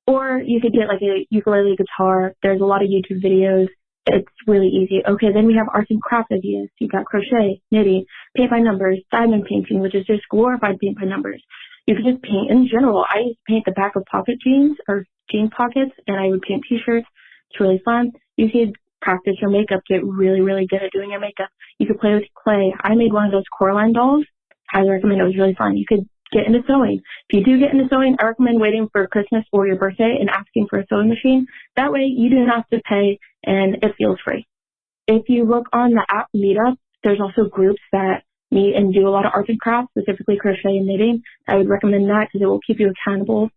Or you could get like a ukulele guitar. There's a lot of YouTube videos. It's really easy. Okay, then we have arts and crafts ideas. You got crochet, knitting, paint by numbers, diamond painting, which is just glorified paint by numbers. You could just paint in general. I used to paint the back of pocket jeans or jean pockets, and I would paint t-shirts. It's really fun. You could practice your makeup, get really, really good at doing your makeup. You could play with clay. I made one of those Coraline dolls. Highly recommend. It was really fun. You could get into sewing. If you do get into sewing, I recommend waiting for Christmas or your birthday and asking for a sewing machine. That way you do not have to pay and it feels free. If you look on the app Meetup, there's also groups that meet and do a lot of arts and crafts, specifically crochet and knitting. I would recommend that because it will keep you accountable.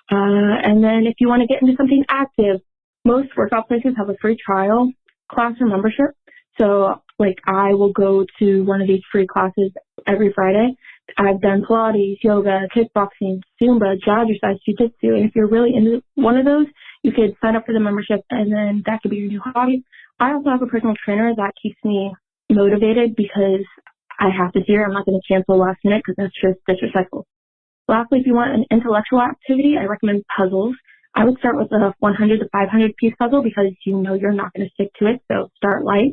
And then if you want to get into something active, most workout places have a free trial class or membership. So like I will go to one of these free classes every Friday. I've done Pilates, yoga, kickboxing, Zumba, jazzercise, jiu-jitsu. And if you're really into one of those, you could sign up for the membership and then that could be your new hobby. I also have a personal trainer that keeps me motivated because I have to see her. I'm not going to cancel last minute because that's just disrespectful. Lastly, if you want an intellectual activity, I recommend puzzles. I would start with a 100 to 500 piece puzzle because you know you're not going to stick to it. So start light.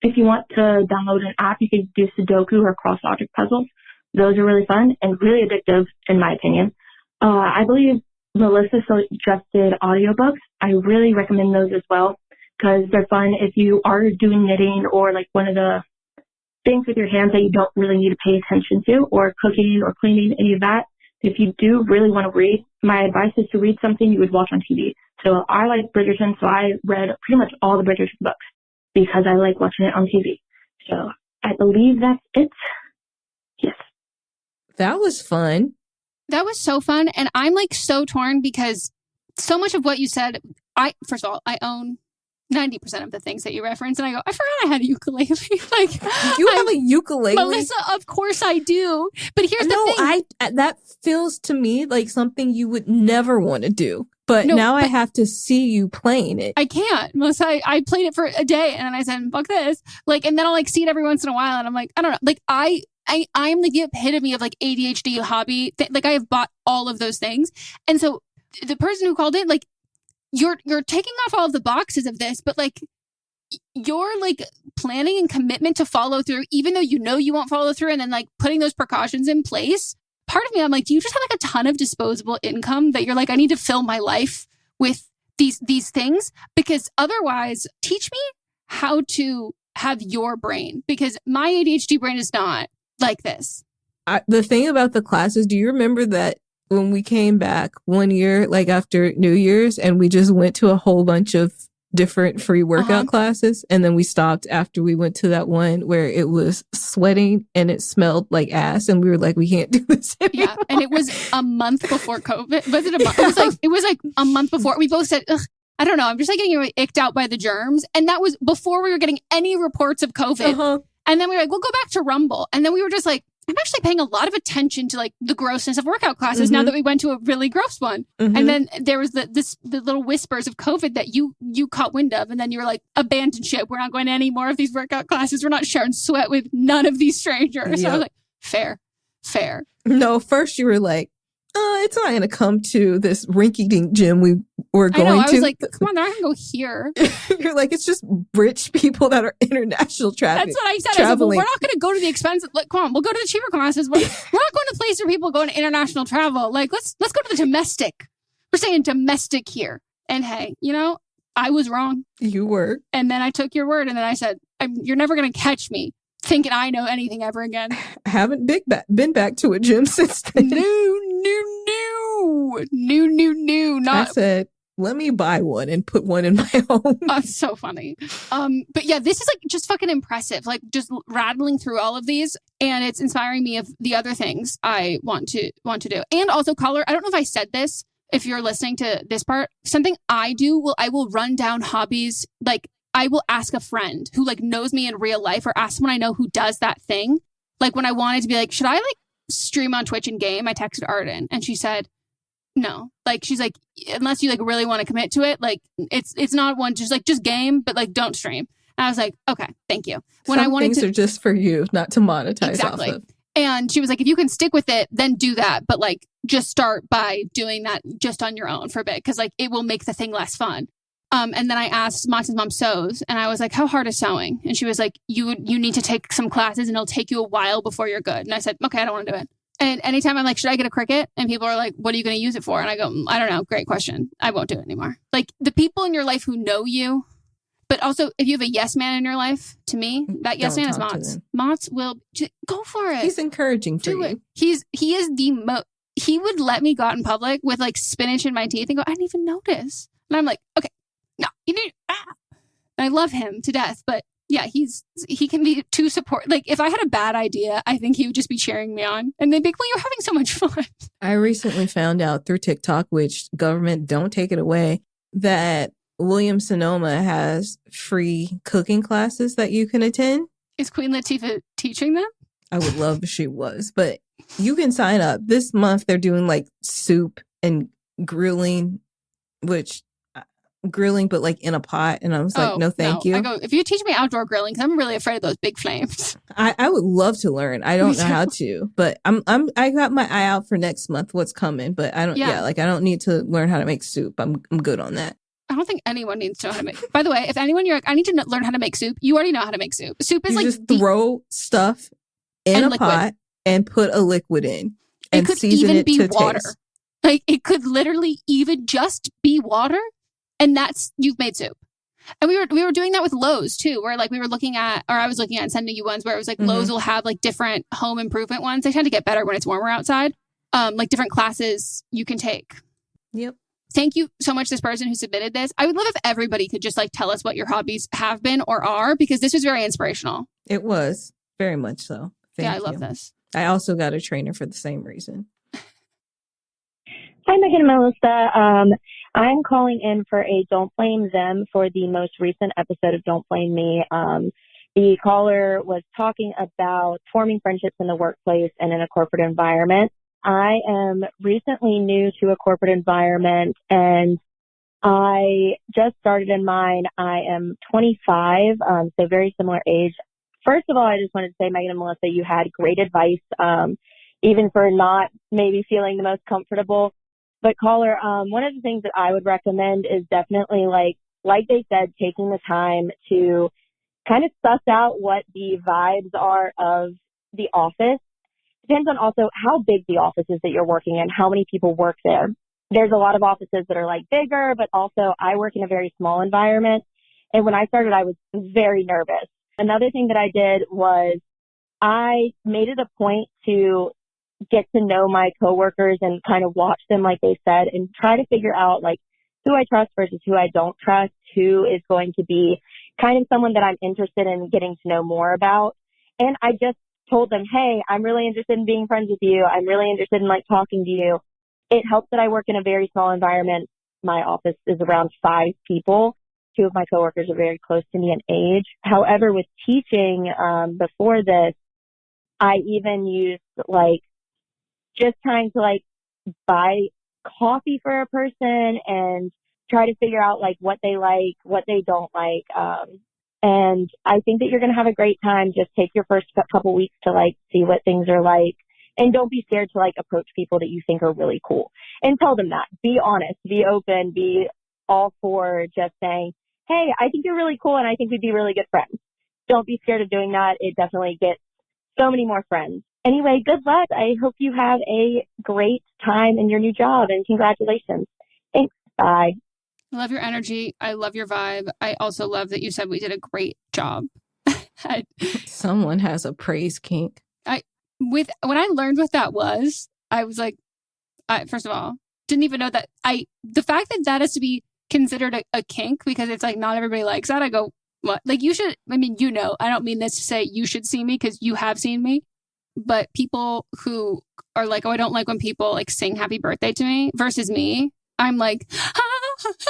If you want to download an app, you can do Sudoku or cross object puzzles. Those are really fun and really addictive, in my opinion. I believe Melissa suggested audiobooks. I really recommend those as well because they're fun if you are doing knitting or like one of the things with your hands that you don't really need to pay attention to, or cooking or cleaning, any of that. If you do really want to read, my advice is to read something you would watch on TV. So I like Bridgerton, so I read pretty much all the Bridgerton books because I like watching it on TV. So I believe that's it. Yes. That was fun. That was so fun. And I'm like so torn because so much of what you said, first of all, I own 90% of the things that you referenced. And I go, I forgot I had a ukulele. Like, you have a ukulele? Melissa, of course I do. But here's the thing. That feels to me like something you would never want to do. But now I have to see you playing it. I can't. Melissa, I played it for a day and then I said, fuck this. Like, and then I'll like see it every once in a while. And I'm like, I don't know. Like I'm like the epitome of like ADHD hobby. Like I have bought all of those things. And so the person who called in, like, you're taking off all of the boxes of this, but like you're like planning and commitment to follow through, even though you know you won't follow through, and then like putting those precautions in place. Part of me, I'm like, do you just have like a ton of disposable income that you're like, I need to fill my life with these things? Because otherwise, teach me how to have your brain, because my ADHD brain is not like this. The thing about the classes, do you remember that when we came back one year, like after New Year's, and we just went to a whole bunch of different free workout classes, and then we stopped after we went to that one where it was sweating and it smelled like ass, and we were like, we can't do this anymore. Yeah, and it was a month before COVID. Was it a month? It was like a month before. We both said, ugh, I don't know, I'm just like getting really icked out by the germs, and that was before we were getting any reports of COVID. And then we were like, we'll go back to Rumble, and then we were just like, I'm actually paying a lot of attention to like the grossness of workout classes now that we went to a really gross one. And then there was the little whispers of COVID that you caught wind of. And then you were like, abandon ship. We're not going to any more of these workout classes. We're not sharing sweat with none of these strangers. So I was like, fair. No, first you were like, it's not going to come to this rinky-dink gym we were going to. I was like, come on, they're not going to go here. You're like, it's just rich people that are international traveling. That's what I said. I said, well, we're not going to go to the expensive. Like, come on, we'll go to the cheaper classes. We're not going to places where people go to international travel. Like, let's go to the domestic. We're saying domestic here. And hey, you know, I was wrong. You were. And then I took your word and then I said, you're never going to catch me thinking I know anything ever again. I haven't been back to a gym since then. No. I said, let me buy one and put one in my home. That's so funny. But yeah, this is like just fucking impressive. Like just rattling through all of these, and it's inspiring me of the other things I want to do. And also, caller, I don't know if I said this. If you're listening to this part, something I do I will run down hobbies. Like I will ask a friend who like knows me in real life, or ask someone I know who does that thing. Like when I wanted to be like, should I like stream on Twitch and game? I texted Arden, and she said, no. Like she's like, unless you like really want to commit to it, like it's not one just game, but like don't stream. And I was like, okay, thank you. When Some things are just for you, not to monetize exactly. off of. And she was like, if you can stick with it, then do that. But like, just start by doing that just on your own for a bit, because like it will make the thing less fun. And then I asked Mox's mom sews, and I was like, how hard is sewing? And she was like, you need to take some classes, and it'll take you a while before you're good. And I said, okay, I don't want to do it. And anytime I'm like, should I get a Cricut? And people are like, what are you going to use it for? And I go, I don't know. Great question. I won't do it anymore. Like the people in your life who know you, but also if you have a yes man in your life, to me, that yes man is Mott's. Mott's will go for it. He's encouraging for you. It. He is the he would let me go out in public with like spinach in my teeth and go, I didn't even notice. And I'm like, okay, no, you need, And I love him to death, but yeah, he can be too support. Like if I had a bad idea, I think he would just be cheering me on. And they'd be like, well, you're having so much fun. I recently found out through TikTok, which government don't take it away, that Williams Sonoma has free cooking classes that you can attend. Is Queen Latifah teaching them? I would love if she was, but you can sign up. This month they're doing like soup and grilling, but like in a pot. And I was like, no, thank you. I go, if you teach me outdoor grilling, because I'm really afraid of those big flames. I would love to learn. I don't know how to, but I got my eye out for next month, what's coming, but I don't need to learn how to make soup. I'm good on that. I don't think anyone needs to know how to make. By the way, if anyone you're like, I need to learn how to make soup, you already know how to make soup. Soup is you like just throw stuff in a pot and put a liquid in and season it to taste. Like it could literally even just be water, and you've made soup. And we were doing that with Lowe's too, where like we were looking at, or I was looking at sending you ones where it was like Lowe's will have like different home improvement ones. They tend to get better when it's warmer outside. Like different classes you can take. Yep. Thank you so much, this person who submitted this. I would love if everybody could just like tell us what your hobbies have been or are, because this was very inspirational. It was very much so. I love this. I also got a trainer for the same reason. Hi, Meghan and Melisa. I'm calling in for a Don't Blame Them for the most recent episode of Don't Blame Me. The caller was talking about forming friendships in the workplace and in a corporate environment. I am recently new to a corporate environment, and I just started in mine. I am 25, so very similar age. First of all, I just wanted to say, Meghan and Melisa, you had great advice, even for not maybe feeling the most comfortable. But caller, one of the things that I would recommend is definitely like they said, taking the time to kind of suss out what the vibes are of the office. Depends on also how big the office is that you're working in, how many people work there. There's a lot of offices that are like bigger, but also I work in a very small environment. And when I started, I was very nervous. Another thing that I did was I made it a point to get to know my coworkers and kind of watch them, like they said, and try to figure out like who I trust versus who I don't trust, who is going to be kind of someone that I'm interested in getting to know more about. And I just told them, hey, I'm really interested in being friends with you. I'm really interested in like talking to you. It helps that I work in a very small environment. My office is around 5 people. 2 of my coworkers are very close to me in age. However, with teaching before this, I even used like just trying to like buy coffee for a person and try to figure out like what they like, what they don't like. And I think that you're going to have a great time. Just take your first couple weeks to like see what things are like. And don't be scared to like approach people that you think are really cool and tell them that. Be honest, be open, be all for just saying, hey, I think you're really cool and I think we'd be really good friends. Don't be scared of doing that. It definitely gets so many more friends. Anyway, good luck. I hope you have a great time in your new job and congratulations. Thanks. Bye. I love your energy. I love your vibe. I also love that you said we did a great job. Someone has a praise kink. When I learned what that was, I was like, first of all, didn't even know that. The fact that has to be considered a kink because it's like not everybody likes that. I go, what? Like you should. I mean, I don't mean this to say you should see me because you have seen me, but people who are like, oh, I don't like when people like sing happy birthday to me versus me. I'm like,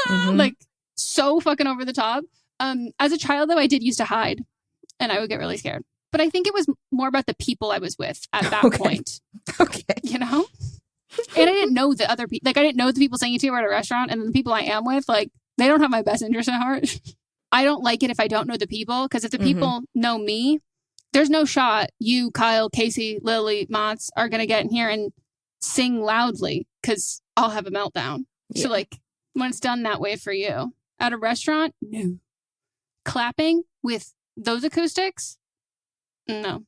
like so fucking over the top. As a child, though, I did used to hide and I would get really scared. But I think it was more about the people I was with at that point. Okay. You know? And I didn't know the other people. Like, I didn't know the people saying it to you at a restaurant. And the people I am with, like, they don't have my best interest at heart. I don't like it if I don't know the people. Because if the people know me, there's no shot you, Kyle, Casey, Lily, Mats are going to get in here and sing loudly. Because I'll have a meltdown. Yeah. So, like, when it's done that way for you. At a restaurant, no. Clapping with those acoustics, no.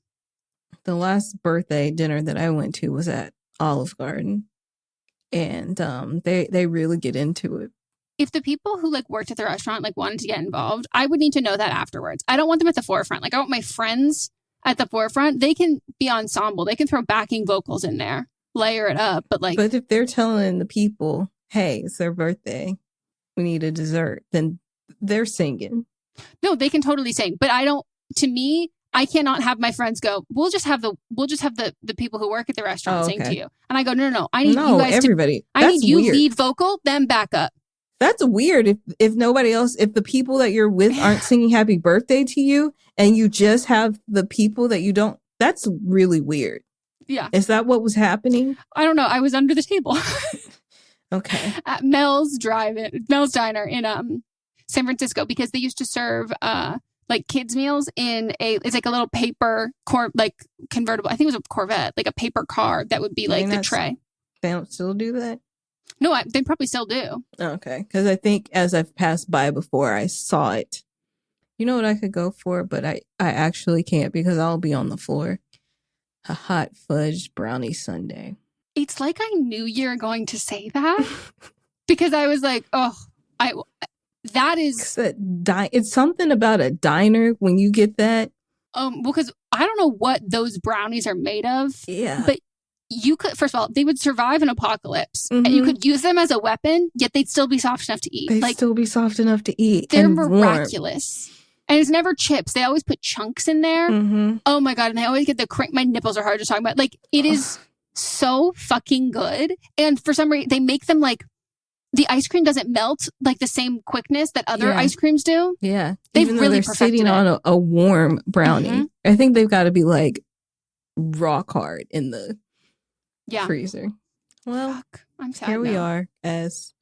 The last birthday dinner that I went to was at Olive Garden. And they really get into it. If the people who like worked at the restaurant like wanted to get involved, I would need to know that afterwards. I don't want them at the forefront. Like I want my friends at the forefront. They can be ensemble. They can throw backing vocals in there, layer it up. But if they're telling the people, hey, it's their birthday, we need a dessert, then they're singing. No, they can totally sing. But to me, I cannot have my friends go, we'll just have the people who work at the restaurant sing to you. And I go, no. I need you guys everybody. I need you weird. lead vocal, then back up. That's weird. If nobody else, if the people that you're with aren't singing happy birthday to you and you just have the people that you don't, that's really weird. Yeah. Is that what was happening? I don't know. I was under the table. Okay. At Mel's Diner in San Francisco because they used to serve like kids meals in it's like a little paper convertible. I think it was a Corvette, like a paper car that would be like the tray. They don't still do that? No, they probably still do. Okay. Because I think as I've passed by before, I saw it. You know what I could go for, but I actually can't because I'll be on the floor. A hot fudge brownie sundae. It's like I knew you were going to say that because I was like, that is... It's something about a diner when you get that. Because I don't know what those brownies are made of. Yeah. But you could, first of all, they would survive an apocalypse and you could use them as a weapon, yet they'd still be soft enough to eat. They'd still be soft enough to eat. They're miraculous. Warm. And it's never chips. They always put chunks in there. Oh my God. And they always get the my nipples are hard to talk about. Like it is so fucking good. And for some reason, they make them like the ice cream doesn't melt like the same quickness that other ice creams do. Yeah. They've Even though really they're sitting on a warm brownie. I think they've got to be like rock hard in the freezer. Well, I'm sad here we are as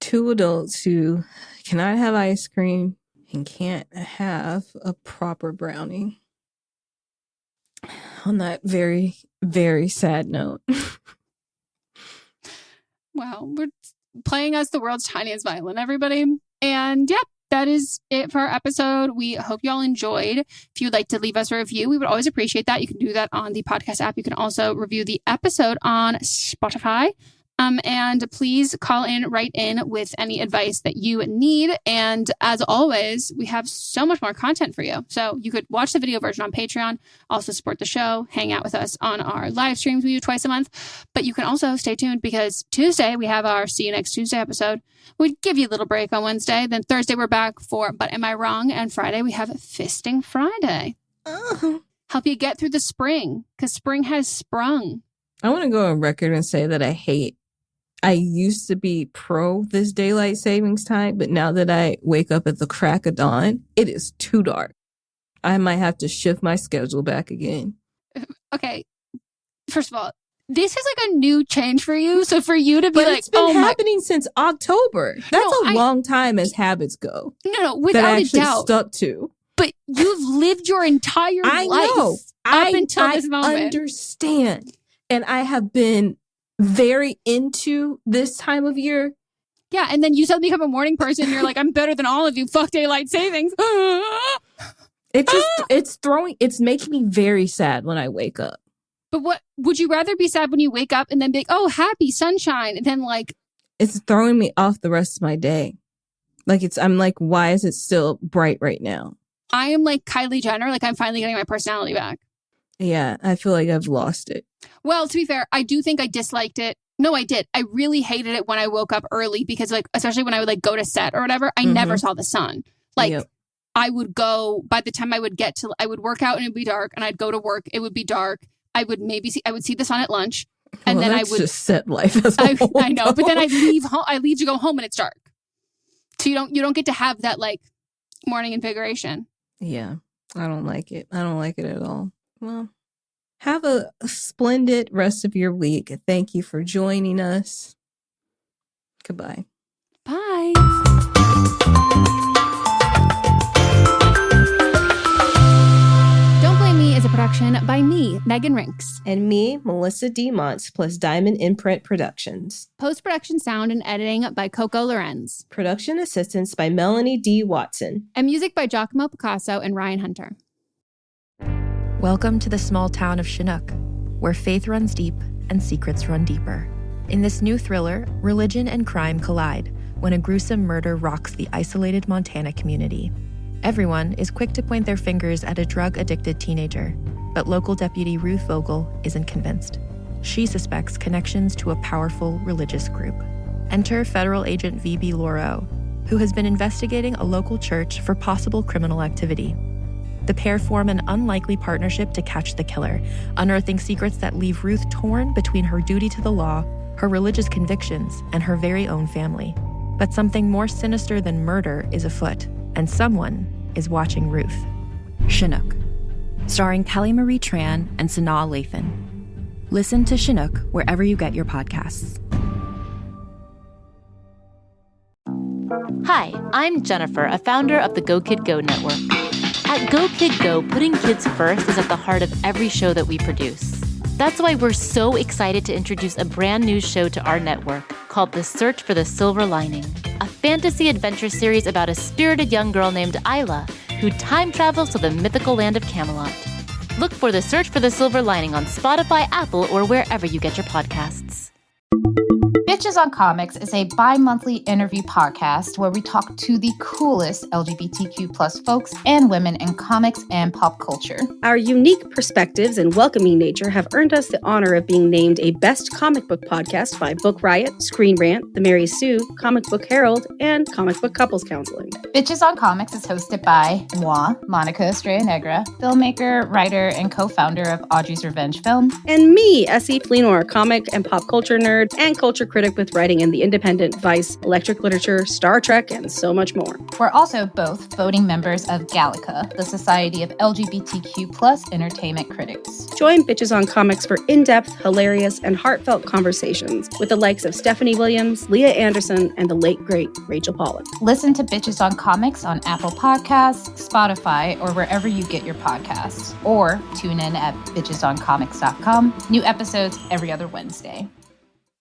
two adults who cannot have ice cream and can't have a proper brownie. On that very, very sad note. Wow, we're playing us the world's tiniest violin, everybody. And yeah, that is it for our episode. We hope you all enjoyed. If you'd like to leave us a review, we would always appreciate that. You can do that on the podcast app. You can also review the episode on Spotify. And please write in with any advice that you need. And as always, we have so much more content for you. So you could watch the video version on Patreon, also support the show, hang out with us on our live streams we do twice a month. But you can also stay tuned because Tuesday we have our See You Next Tuesday episode. We give you a little break on Wednesday. Then Thursday we're back for But Am I Wrong? And Friday we have Fisting Friday. Help you get through the spring because spring has sprung. I want to go on record and say that I used to be pro this daylight savings time, but now that I wake up at the crack of dawn, it is too dark. I might have to shift my schedule back again. Okay. First of all, this is like a new change for you. So for you to be like, it's been happening since October. That's a long time as habits go. No, without that I a actually doubt. Stuck to. But you've lived your entire life up until this moment. I understand. And I have been very into this time of year. Yeah, and then you suddenly become a morning person and you're like, I'm better than all of you. Fuck daylight savings. It's making me very sad when I wake up. But what would you rather be sad when you wake up and then be like, oh, happy sunshine, and then like it's throwing me off the rest of my day. Like I'm like, why is it still bright right now? I am like Kylie Jenner. Like I'm finally getting my personality back. Yeah, I feel like I've lost it. Well, to be fair, I do think I disliked it. No, I did. I really hated it when I woke up early because like, especially when I would like go to set or whatever, I never saw the sun. Like I would go, by the time I would get to, I would work out and it would be dark, and I'd go to work. It would be dark. I would see the sun at lunch. And then I would just set life as a whole. I know, but then I'd leave home. I leave to go home and it's dark. So you don't get to have that like morning invigoration. Yeah, I don't like it. I don't like it at all. Well, have a splendid rest of your week. Thank you for joining us. Goodbye. Bye. Don't Blame Me is a production by me, Megan Rinks. And me, Melissa D. Montz, plus Diamond Imprint Productions. Post-production sound and editing by Coco Lorenz. Production assistance by Melanie D. Watson. And music by Giacomo Picasso and Ryan Hunter. Welcome to the small town of Chinook, where faith runs deep and secrets run deeper. In this new thriller, religion and crime collide when a gruesome murder rocks the isolated Montana community. Everyone is quick to point their fingers at a drug-addicted teenager, but local deputy Ruth Vogel isn't convinced. She suspects connections to a powerful religious group. Enter federal agent V.B. Laureau, who has been investigating a local church for possible criminal activity. The pair form an unlikely partnership to catch the killer, unearthing secrets that leave Ruth torn between her duty to the law, her religious convictions, and her very own family. But something more sinister than murder is afoot, and someone is watching Ruth. Chinook, starring Kelly Marie Tran and Sanaa Lathan. Listen to Chinook wherever you get your podcasts. Hi, I'm Jennifer, a founder of the Go Kid Go Network. At Go Kid Go, putting kids first is at the heart of every show that we produce. That's why we're so excited to introduce a brand new show to our network called The Search for the Silver Lining, a fantasy adventure series about a spirited young girl named Isla who time travels to the mythical land of Camelot. Look for The Search for the Silver Lining on Spotify, Apple, or wherever you get your podcasts. Bitches on Comics is a bi-monthly interview podcast where we talk to the coolest LGBTQ plus folks and women in comics and pop culture. Our unique perspectives and welcoming nature have earned us the honor of being named a Best Comic Book Podcast by Book Riot, Screen Rant, The Mary Sue, Comic Book Herald, and Comic Book Couples Counseling. Bitches on Comics is hosted by moi, Monica Estrella Negra, filmmaker, writer, and co-founder of Audrey's Revenge Film. And me, S.E. Fleenor, comic and pop culture nerd and culture critic with writing in The Independent, Vice, Electric Literature, Star Trek, and so much more. We're also both voting members of Gallica, the Society of LGBTQ plus Entertainment Critics. Join Bitches on Comics for in-depth, hilarious, and heartfelt conversations with the likes of Stephanie Williams, Leah Anderson, and the late, great Rachel Pollack. Listen to Bitches on Comics on Apple Podcasts, Spotify, or wherever you get your podcasts. Or tune in at bitchesoncomics.com. New episodes every other Wednesday.